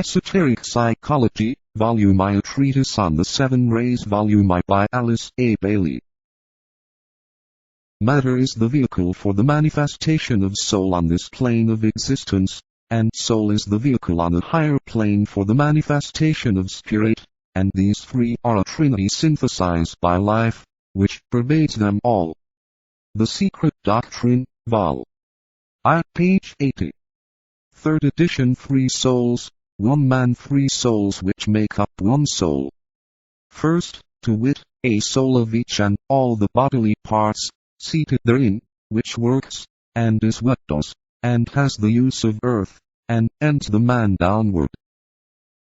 Esoteric Psychology Vol I, a treatise on the 7 rays Vol I by Alice A. Bailey. Matter is the vehicle for the manifestation of soul on this plane of existence, and soul is the vehicle on a higher plane for the manifestation of spirit, and these three are a trinity synthesized by life, which pervades them all. The Secret Doctrine, Vol I, page 80. 3rd edition. 3 souls, 1 man. 3 souls which make up 1 soul. First, to wit, a soul of each and all the bodily parts, seated therein, which works, and is what does, and has the use of earth, and ends the man downward.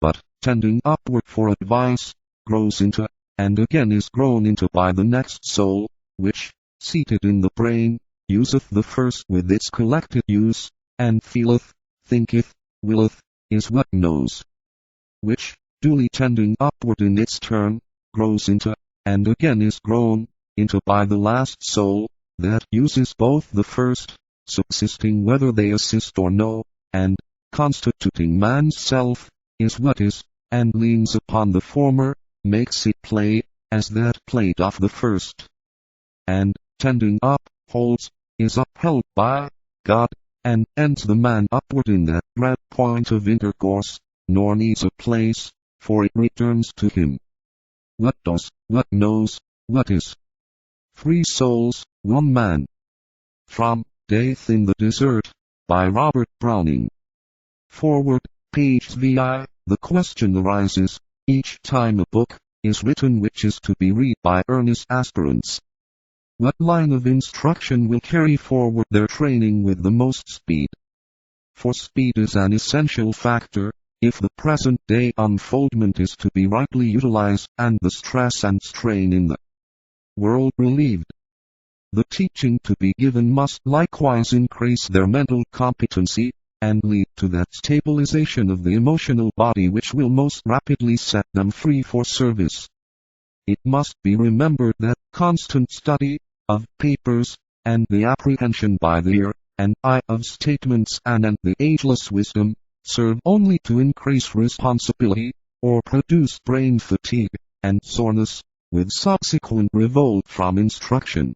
But, tending upward for advice, grows into, and again is grown into by the next soul, which, seated in the brain, useth the first with its collected use, and feeleth, thinketh, willeth, is what knows. Which, duly tending upward in its turn, grows into, and again is grown into by the last soul, that uses both the first, subsisting whether they assist or no, and, constituting man's self, is what is, and leans upon the former, makes it play, as that played off the first. And, tending up, holds, is upheld by God, and ends the man upward in that dread point of intercourse, nor needs a place, for it returns to him. What does, what knows, what is. 3 souls, 1 man. From Death in the Desert, by Robert Browning. Forward, page VI. The question arises, each time a book is written which is to be read by earnest aspirants, what line of instruction will carry forward their training with the most speed? For speed is an essential factor, if the present-day unfoldment is to be rightly utilized and the stress and strain in the world relieved. The teaching to be given must likewise increase their mental competency, and lead to that stabilization of the emotional body which will most rapidly set them free for service. It must be remembered that constant study of papers, and the apprehension by the ear and eye of statements and the ageless wisdom, serve only to increase responsibility, or produce brain fatigue, and soreness, with subsequent revolt from instruction.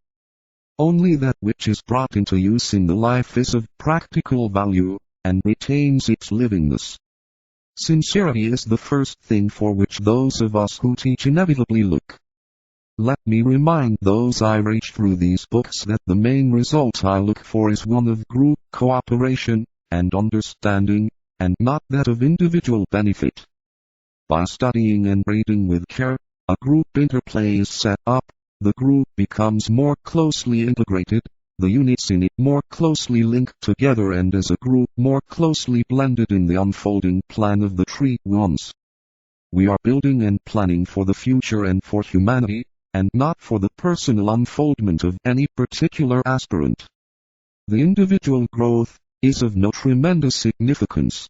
Only that which is brought into use in the life is of practical value, and retains its livingness. Sincerity is the first thing for which those of us who teach inevitably look. Let me remind those I reach through these books that the main result I look for is one of group cooperation and understanding, and not that of individual benefit. By studying and reading with care, a group interplay is set up, the group becomes more closely integrated, the units in it more closely linked together, and as a group more closely blended in the unfolding plan of the tree once. We are building and planning for the future and for humanity, and not for the personal unfoldment of any particular aspirant. The individual growth is of no tremendous significance.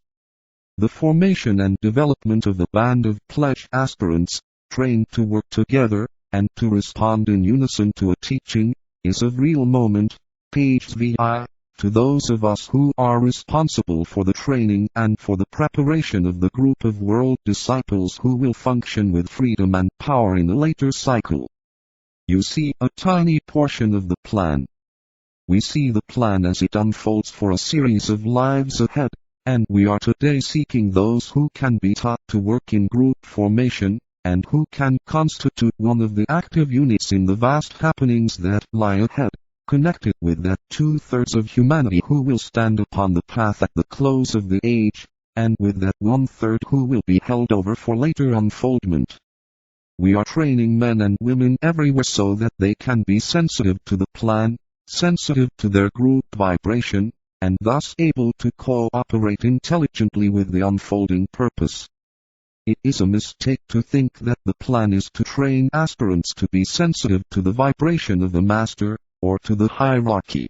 The formation and development of a band of pledged aspirants, trained to work together, and to respond in unison to a teaching, is of real moment, page VI, to those of us who are responsible for the training and for the preparation of the group of world disciples who will function with freedom and power in a later cycle. You see a tiny portion of the plan. We see the plan as it unfolds for a series of lives ahead, and we are today seeking those who can be taught to work in group formation, and who can constitute one of the active units in the vast happenings that lie ahead, connected with that 2/3 of humanity who will stand upon the path at the close of the age, and with that 1/3 who will be held over for later unfoldment. We are training men and women everywhere so that they can be sensitive to the plan, sensitive to their group vibration, and thus able to cooperate intelligently with the unfolding purpose. It is a mistake to think that the plan is to train aspirants to be sensitive to the vibration of the master, or to the hierarchy.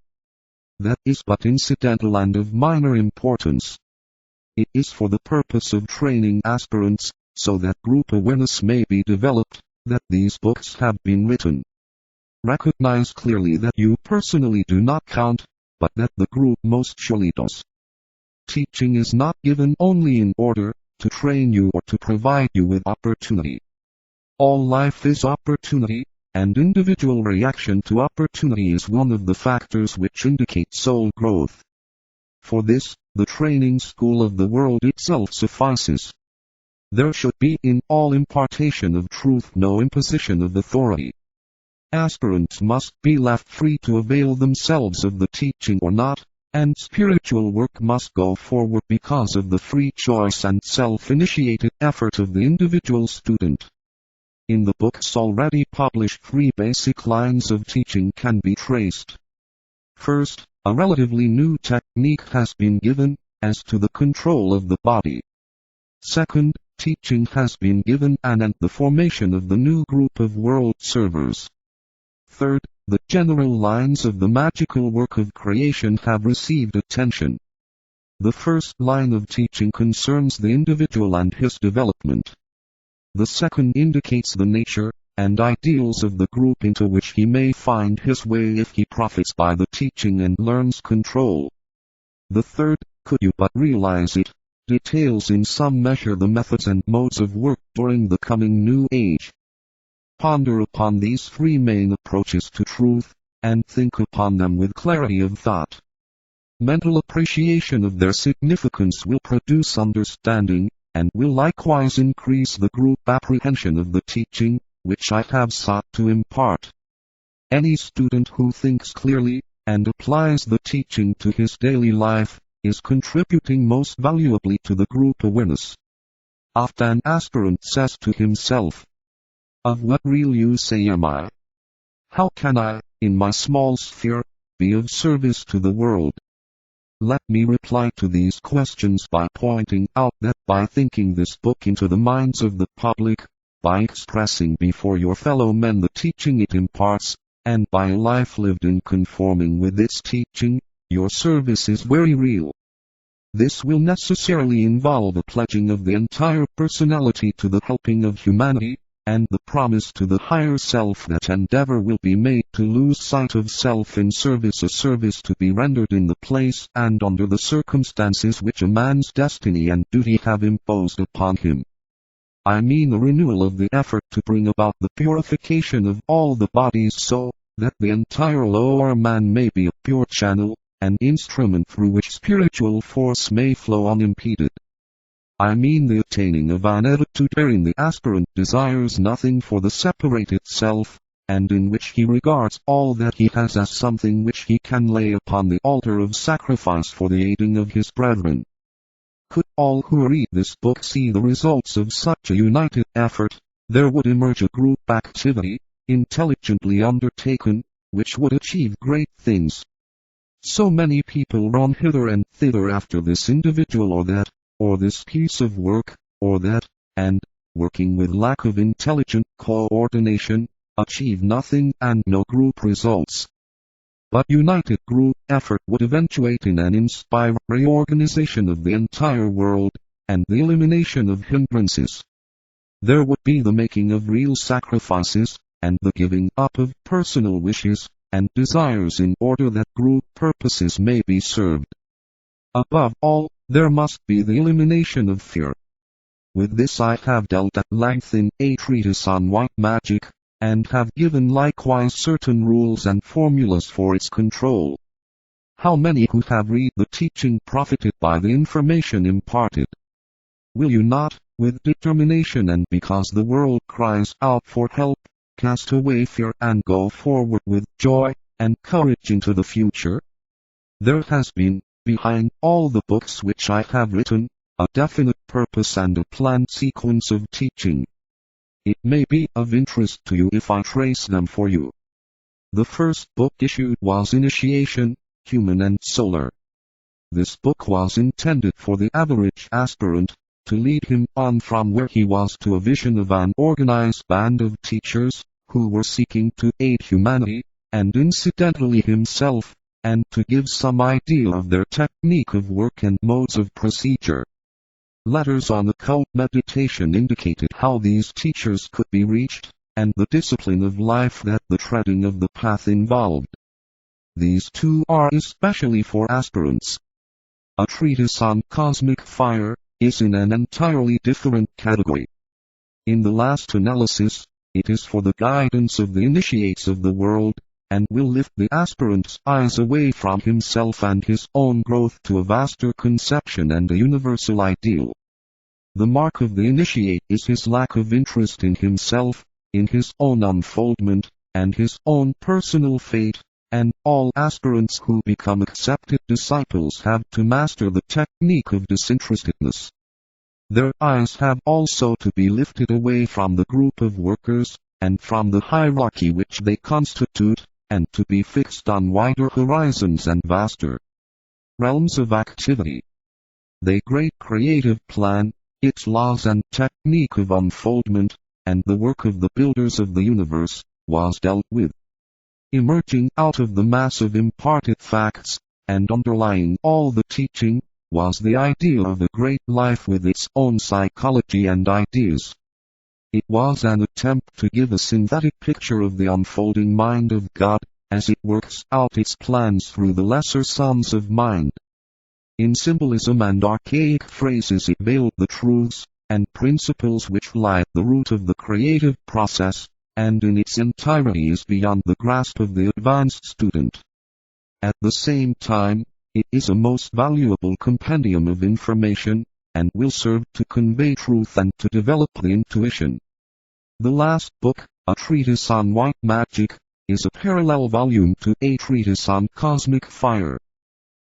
That is but incidental and of minor importance. It is for the purpose of training aspirants, so that group awareness may be developed, that these books have been written. Recognize clearly that you personally do not count, but that the group most surely does. Teaching is not given only in order, to train you or to provide you with opportunity. All life is opportunity, and individual reaction to opportunity is one of the factors which indicate soul growth. For this, the training school of the world itself suffices. There should be in all impartation of truth no imposition of authority. Aspirants must be left free to avail themselves of the teaching or not, and spiritual work must go forward because of the free choice and self-initiated effort of the individual student. In the books already published, 3 basic lines of teaching can be traced. First, a relatively new technique has been given, as to the control of the body. Second, teaching has been given and the formation of the new group of world servers. Third, the general lines of the magical work of creation have received attention. The first line of teaching concerns the individual and his development. The second indicates the nature and ideals of the group into which he may find his way if he profits by the teaching and learns control. The third, could you but realize it, details in some measure the methods and modes of work during the coming new age. Ponder upon these 3 main approaches to truth, and think upon them with clarity of thought. Mental appreciation of their significance will produce understanding, and will likewise increase the group apprehension of the teaching, which I have sought to impart. Any student who thinks clearly, and applies the teaching to his daily life, is contributing most valuably to the group awareness. Often an aspirant says to himself, "Of what real use am I? How can I, in my small sphere, be of service to the world?" Let me reply to these questions by pointing out that by thinking this book into the minds of the public, by expressing before your fellow men the teaching it imparts, and by a life lived in conforming with its teaching, your service is very real. This will necessarily involve a pledging of the entire personality to the helping of humanity, and the promise to the higher self that endeavor will be made to lose sight of self in service, a service to be rendered in the place and under the circumstances which a man's destiny and duty have imposed upon him. I mean a renewal of the effort to bring about the purification of all the bodies so that the entire lower man may be a pure channel, an instrument through which spiritual force may flow unimpeded. I mean the attaining of an attitude wherein the aspirant desires nothing for the separated self, and in which he regards all that he has as something which he can lay upon the altar of sacrifice for the aiding of his brethren. Could all who read this book see the results of such a united effort, there would emerge a group activity, intelligently undertaken, which would achieve great things. So many people run hither and thither after this individual or that, or this piece of work, or that, and, working with lack of intelligent coordination, achieve nothing and no group results. But united group effort would eventuate in an inspired reorganization of the entire world, and the elimination of hindrances. There would be the making of real sacrifices, and the giving up of personal wishes and desires in order that group purposes may be served. Above all, there must be the elimination of fear. With this I have dealt at length in a treatise on white magic, and have given likewise certain rules and formulas for its control. How many who have read the teaching profited by the information imparted? Will you not, with determination and because the world cries out for help, cast away fear and go forward with joy and courage into the future? There has been, behind all the books which I have written, a definite purpose and a planned sequence of teaching. It may be of interest to you if I trace them for you. The first book issued was Initiation, Human and Solar. This book was intended for the average aspirant, to lead him on from where he was to a vision of an organized band of teachers, who were seeking to aid humanity, and incidentally himself, and to give some idea of their technique of work and modes of procedure. Letters on occult meditation indicated how these teachers could be reached, and the discipline of life that the treading of the path involved. These two are especially for aspirants. A treatise on cosmic fire, is in an entirely different category. In the last analysis, it is for the guidance of the initiates of the world, and will lift the aspirant's eyes away from himself and his own growth to a vaster conception and a universal ideal. The mark of the initiate is his lack of interest in himself, in his own unfoldment, and his own personal fate, and all aspirants who become accepted disciples have to master the technique of disinterestedness. Their eyes have also to be lifted away from the group of workers, and from the hierarchy which they constitute, and to be fixed on wider horizons and vaster realms of activity. The great creative plan, its laws and technique of unfoldment, and the work of the builders of the universe, was dealt with. Emerging out of the mass of imparted facts, and underlying all the teaching, was the ideal of a great life with its own psychology and ideas. It was an attempt to give a synthetic picture of the unfolding mind of God, as it works out its plans through the lesser sons of mind. In symbolism and archaic phrases it veiled the truths and principles which lie at the root of the creative process, and in its entirety is beyond the grasp of the advanced student. At the same time, it is a most valuable compendium of information, and will serve to convey truth and to develop the intuition. The last book, A Treatise on White Magic, is a parallel volume to A Treatise on Cosmic Fire.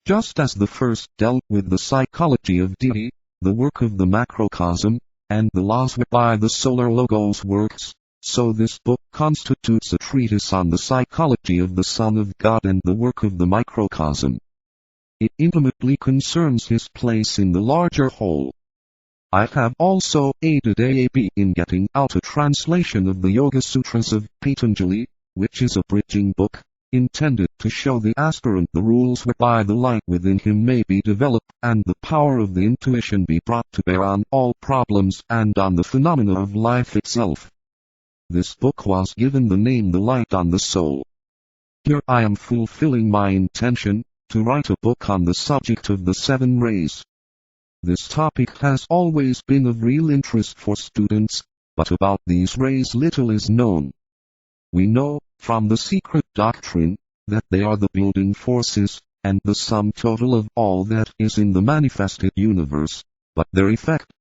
Just as the first dealt with the psychology of deity, the work of the macrocosm, and the laws whereby the solar logos works, so this book constitutes a treatise on the psychology of the Son of God and the work of the microcosm. It intimately concerns his place in the larger whole. I have also aided AAB in getting out a translation of the Yoga Sutras of Patanjali, which is a bridging book, intended to show the aspirant the rules whereby the light within him may be developed and the power of the intuition be brought to bear on all problems and on the phenomena of life itself. This book was given the name The Light on the Soul. Here I am fulfilling my intention, to write a book on the subject of the seven rays. This topic has always been of real interest for students, but about these rays little is known. We know, from the secret doctrine, that they are the building forces, and the sum total of all that is in the manifested universe, but their effect